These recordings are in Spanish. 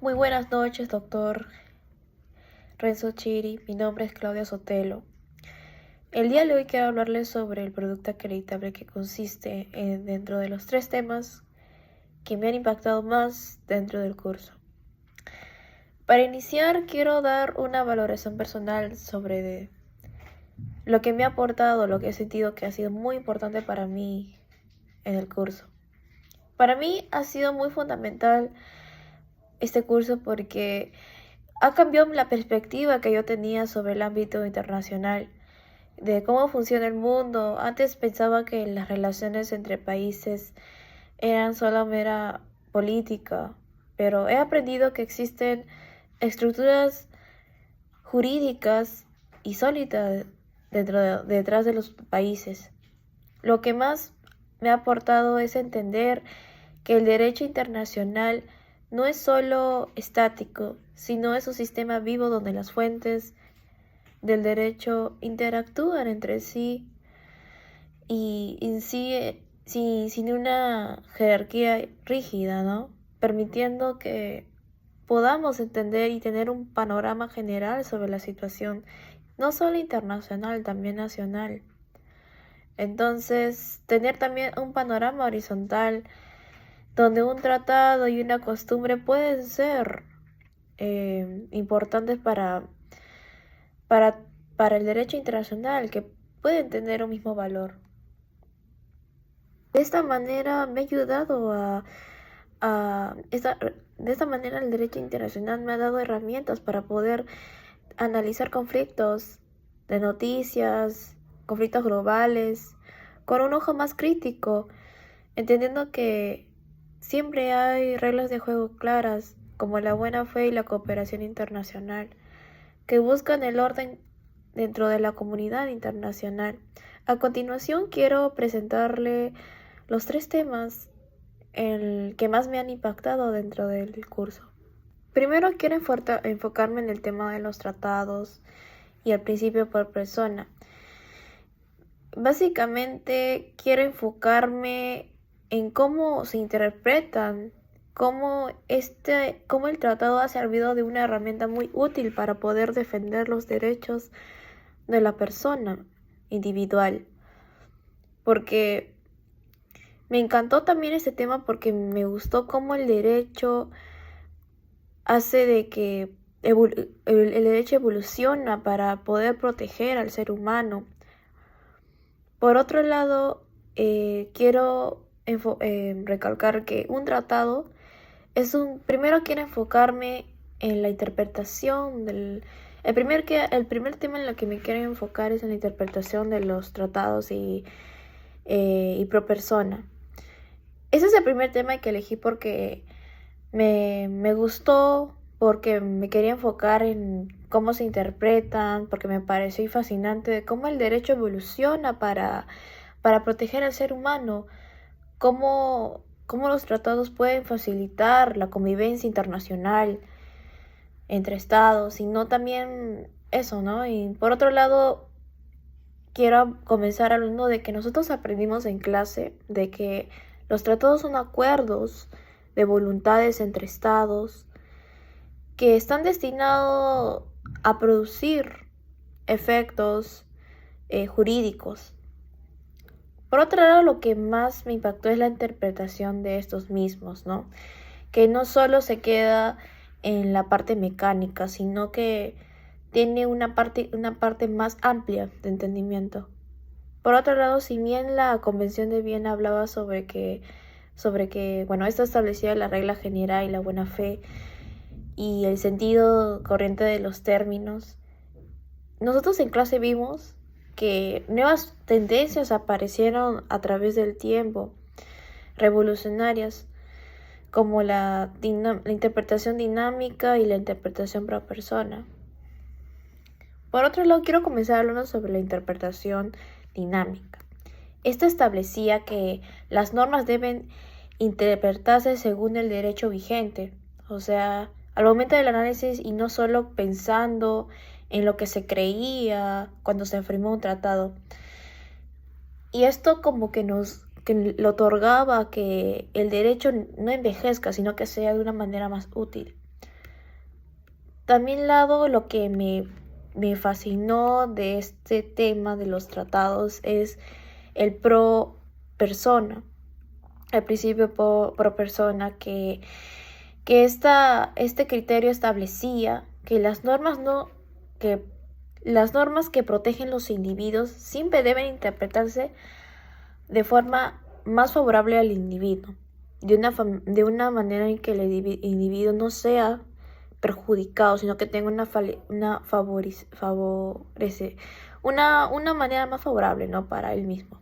Muy buenas noches, doctor Renzo Chiri. Mi nombre es Claudia Sotelo. El día de hoy quiero hablarles sobre el producto acreditable que consiste dentro de los 3 temas que me han impactado más dentro del curso. Para iniciar, quiero dar una valoración personal sobre lo que me ha aportado, lo que he sentido que ha sido muy importante para mí en el curso. Para mí ha sido muy fundamental este curso porque ha cambiado la perspectiva que yo tenía sobre el ámbito internacional, de cómo funciona el mundo. Antes pensaba que las relaciones entre países eran solo mera política, pero he aprendido que existen estructuras jurídicas y sólidas detrás de los países. Lo que más me ha aportado es entender que el derecho internacional no es solo estático, sino es un sistema vivo donde las fuentes del derecho interactúan entre sí y sin una jerarquía rígida, ¿no? Permitiendo que podamos entender y tener un panorama general sobre la situación, no solo internacional, también nacional. Entonces, tener también un panorama horizontal donde un tratado y una costumbre pueden ser importantes para, para el derecho internacional, que pueden tener un mismo valor. De esta manera me ha ayudado de esta manera el derecho internacional me ha dado herramientas para poder analizar conflictos de noticias, conflictos globales, con un ojo más crítico, entendiendo que siempre hay reglas de juego claras, como la buena fe y la cooperación internacional, que buscan el orden dentro de la comunidad internacional. A continuación quiero presentarle los 3 temas que más me han impactado dentro del curso. Primero quiero enfocarme en el tema de los tratados y el principio por persona. Básicamente quiero enfocarme en cómo se interpretan, cómo el tratado ha servido de una herramienta muy útil para poder defender los derechos de la persona individual. Porque me encantó también este tema porque me gustó cómo el derecho hace de que el derecho evoluciona para poder proteger al ser humano. Por otro lado, quiero recalcar que un tratado primero quiero enfocarme en la interpretación el primer tema en el que me quiero enfocar es en la interpretación de los tratados y pro persona. Ese es el primer tema que elegí porque me gustó, porque me quería enfocar en cómo se interpretan, porque me pareció fascinante de cómo el derecho evoluciona para proteger al ser humano, cómo los tratados pueden facilitar la convivencia internacional entre estados, y no también eso, ¿no? Y por otro lado, quiero comenzar hablando de que nosotros aprendimos en clase de que los tratados son acuerdos de voluntades entre estados que están destinados a producir efectos jurídicos. Por otro lado, lo que más me impactó es la interpretación de estos mismos, ¿no? Que no solo se queda en la parte mecánica, sino que tiene una parte más amplia de entendimiento. Por otro lado, si bien la Convención de Viena hablaba sobre que bueno, esto establecía la regla general y la buena fe y el sentido corriente de los términos, nosotros en clase vimos que nuevas tendencias aparecieron a través del tiempo, revolucionarias, como la interpretación dinámica y la interpretación pro persona. Por otro lado, quiero comenzar hablando sobre la interpretación dinámica. Esto establecía que las normas deben interpretarse según el derecho vigente, o sea, al momento del análisis y no solo pensando en lo que se creía cuando se firmó un tratado. Y esto como que le otorgaba que el derecho no envejezca, sino que sea de una manera más útil. también lado lo que me fascinó de este tema de los tratados es el pro persona, el principio pro persona que este criterio establecía que que las normas que protegen los individuos siempre deben interpretarse de forma más favorable al individuo, de una manera en que el individuo no sea perjudicado, sino que tenga una manera más favorable, ¿no? Para él mismo.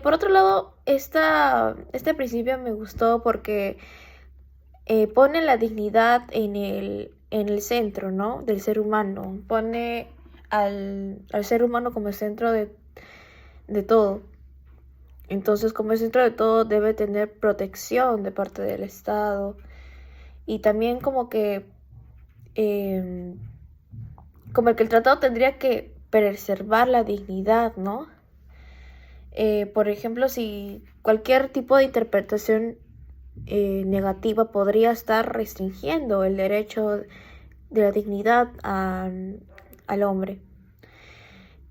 Por otro lado, este principio me gustó porque pone la dignidad en el centro, ¿no? Del ser humano. Pone al ser humano como el centro de todo. Entonces, como el centro de todo, debe tener protección de parte del Estado. Y también como que el tratado tendría que preservar la dignidad, ¿no? Por ejemplo, si cualquier tipo de interpretación negativa podría estar restringiendo el derecho de la dignidad al hombre.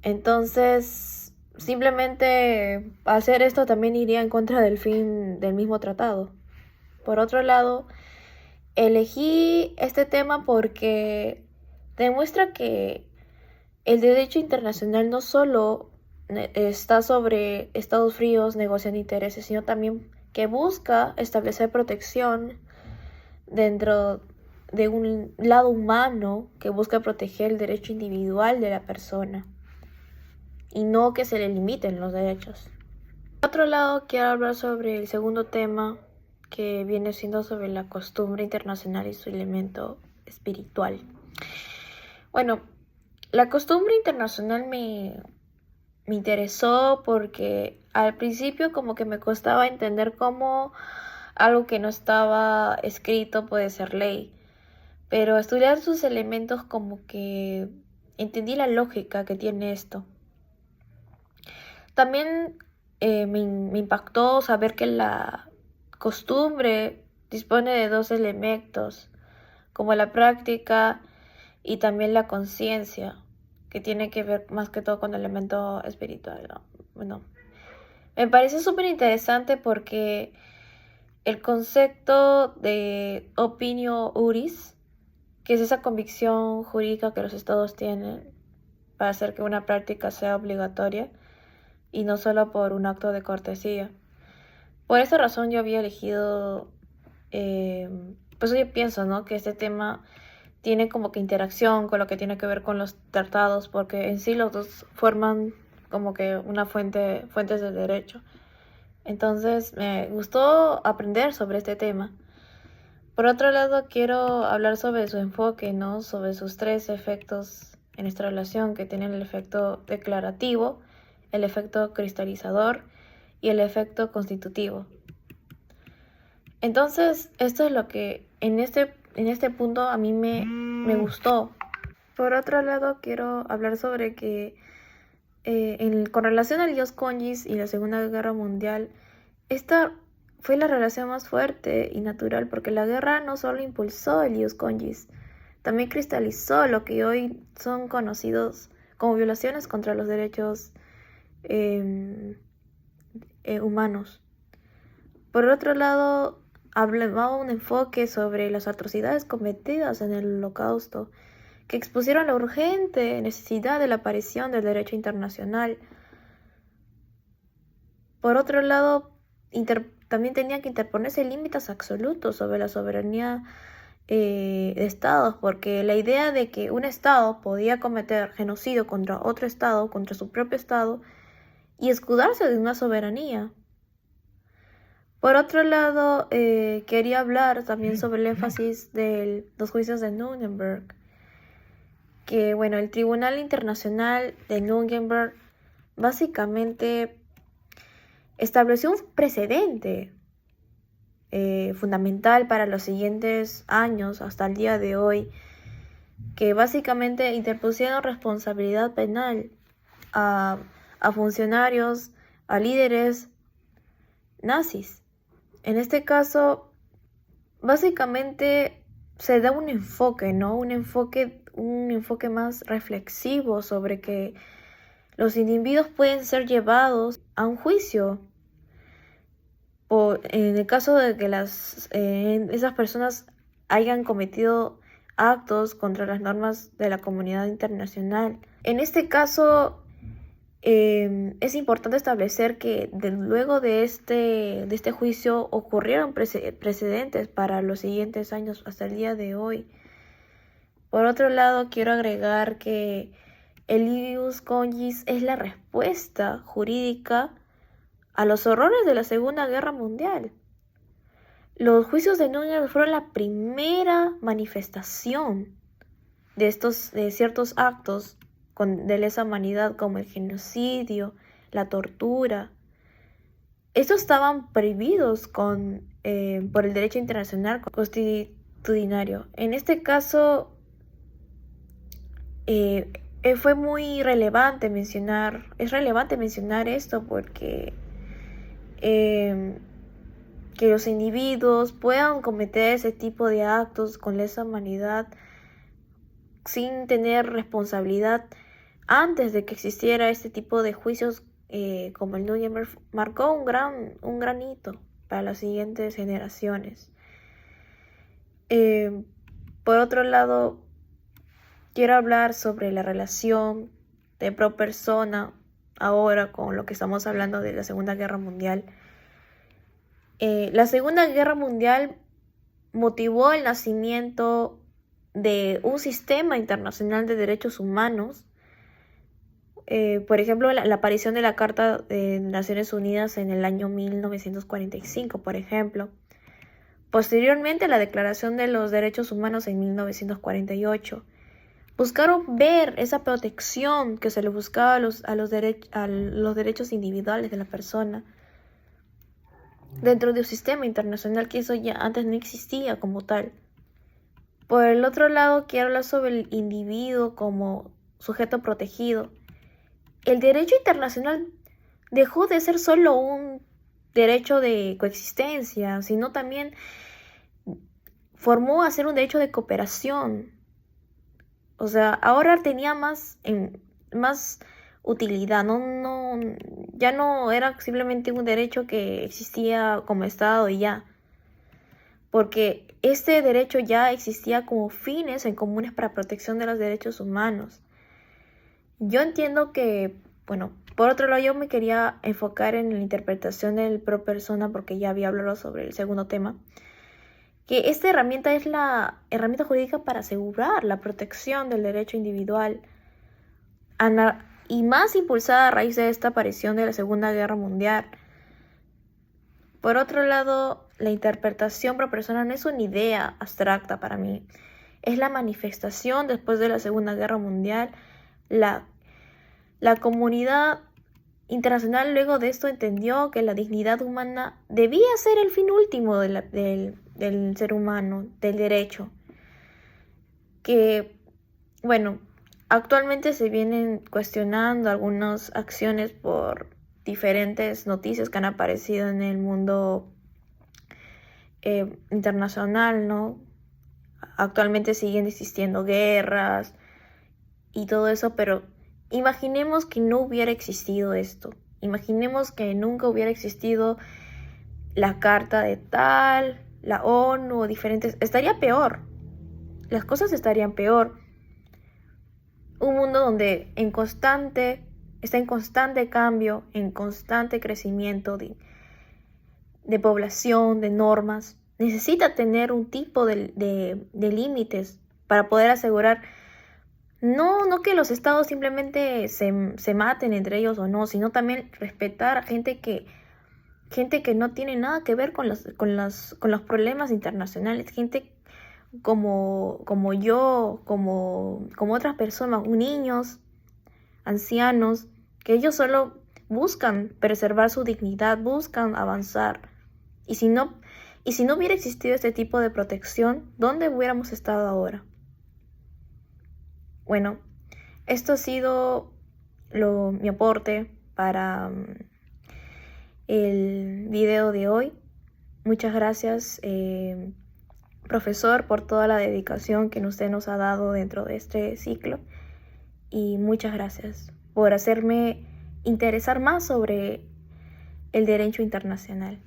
Entonces, simplemente hacer esto también iría en contra del fin del mismo tratado. Por otro lado, elegí este tema porque demuestra que el derecho internacional no solo está sobre estados fríos negociando intereses, sino también que busca establecer protección dentro de un lado humano que busca proteger el derecho individual de la persona y no que se le limiten los derechos. Por otro lado, quiero hablar sobre el segundo tema, que viene siendo sobre la costumbre internacional y su elemento espiritual. Bueno, la costumbre internacional me interesó porque al principio como que me costaba entender cómo algo que no estaba escrito puede ser ley, pero estudiar sus elementos como que entendí la lógica que tiene esto. También me impactó saber que la costumbre dispone de dos elementos, como la práctica y también la conciencia, que tiene que ver más que todo con el elemento espiritual, ¿no? Bueno, me parece súper interesante porque el concepto de opinio juris, que es esa convicción jurídica que los estados tienen para hacer que una práctica sea obligatoria y no solo por un acto de cortesía. Por esa razón yo había elegido, pues yo pienso, ¿no? Que este tema tiene como que interacción con lo que tiene que ver con los tratados, porque en sí los dos forman como que una fuentes de derecho. Entonces me gustó aprender sobre este tema. Por otro lado, quiero hablar sobre su enfoque, ¿no? Sobre sus tres efectos en esta relación, que tienen el efecto declarativo, el efecto cristalizador y el efecto constitutivo. Entonces, esto es lo que en este punto a mí me gustó. Por otro lado, quiero hablar sobre que con relación al ius conjus y la Segunda Guerra Mundial, esta fue la relación más fuerte y natural porque la guerra no solo impulsó el ius conjus, también cristalizó lo que hoy son conocidos como violaciones contra los derechos humanos. Por otro lado, hablaba un enfoque sobre las atrocidades cometidas en el Holocausto, que expusieron la urgente necesidad de la aparición del derecho internacional. Por otro lado, también tenían que interponerse límites absolutos sobre la soberanía de estados, porque la idea de que un estado podía cometer genocidio contra otro estado, contra su propio estado, y escudarse de una soberanía. Por otro lado, quería hablar también sobre el énfasis de los juicios de Nuremberg, que bueno, el Tribunal Internacional de Nuremberg básicamente estableció un precedente fundamental para los siguientes años hasta el día de hoy, que básicamente interpusieron responsabilidad penal a funcionarios, a líderes nazis. En este caso, básicamente se da un enfoque, ¿no? Un enfoque más reflexivo sobre que los individuos pueden ser llevados a un juicio en el caso de que esas personas hayan cometido actos contra las normas de la comunidad internacional. En este caso, es importante establecer que luego de este juicio ocurrieron precedentes para los siguientes años hasta el día de hoy. Por otro lado, quiero agregar que el ius cognis es la respuesta jurídica a los horrores de la Segunda Guerra Mundial. Los juicios de Nuremberg fueron la primera manifestación de ciertos actos de lesa humanidad, como el genocidio, la tortura. Estos estaban prohibidos por el derecho internacional constitucional. En este caso, fue muy relevante mencionar esto porque que los individuos puedan cometer ese tipo de actos con lesa humanidad sin tener responsabilidad antes de que existiera este tipo de juicios, como el Nuremberg, marcó un gran hito para las siguientes generaciones. Por otro lado, quiero hablar sobre la relación de pro persona ahora con lo que estamos hablando de la Segunda Guerra Mundial. La Segunda Guerra Mundial motivó el nacimiento de un sistema internacional de derechos humanos. Por ejemplo, la aparición de la Carta de Naciones Unidas en el año 1945, por ejemplo. Posteriormente, la Declaración de los Derechos Humanos en 1948. Buscaron ver esa protección que se le buscaba a los derechos individuales de la persona dentro de un sistema internacional que eso ya antes no existía como tal. Por el otro lado, quiero hablar sobre el individuo como sujeto protegido. El derecho internacional dejó de ser solo un derecho de coexistencia, sino también formó a ser un derecho de cooperación. O sea, ahora tenía más utilidad, ya no era simplemente un derecho que existía como Estado y ya. Porque este derecho ya existía como fines en comunes para protección de los derechos humanos. Yo entiendo que, bueno, por otro lado yo me quería enfocar en la interpretación del pro persona porque ya había hablado sobre el segundo tema. Que esta herramienta es la herramienta jurídica para asegurar la protección del derecho individual y más impulsada a raíz de esta aparición de la Segunda Guerra Mundial. Por otro lado, la interpretación pro persona no es una idea abstracta para mí, es la manifestación después de la Segunda Guerra Mundial. La comunidad internacional luego de esto entendió que la dignidad humana debía ser el fin último del ser humano, del derecho. Que, bueno, actualmente se vienen cuestionando algunas acciones por diferentes noticias que han aparecido en el mundo internacional, ¿no? Actualmente siguen existiendo guerras y todo eso, pero imaginemos que no hubiera existido esto. Imaginemos que nunca hubiera existido la Carta de tal, la ONU o diferentes. Estaría peor. Las cosas estarían peor. Un mundo donde está en constante cambio, en constante crecimiento de población, de normas. Necesita tener un tipo de límites para poder asegurar no que los estados simplemente se maten entre ellos o no, sino también respetar a gente que no tiene nada que ver con los problemas internacionales, gente como yo, como otras personas, niños, ancianos, que ellos solo buscan preservar su dignidad, buscan avanzar. Y si no hubiera existido este tipo de protección, ¿dónde hubiéramos estado ahora? Bueno, esto ha sido mi aporte para el video de hoy. Muchas gracias profesor, por toda la dedicación que usted nos ha dado dentro de este ciclo. Y muchas gracias por hacerme interesar más sobre el derecho internacional.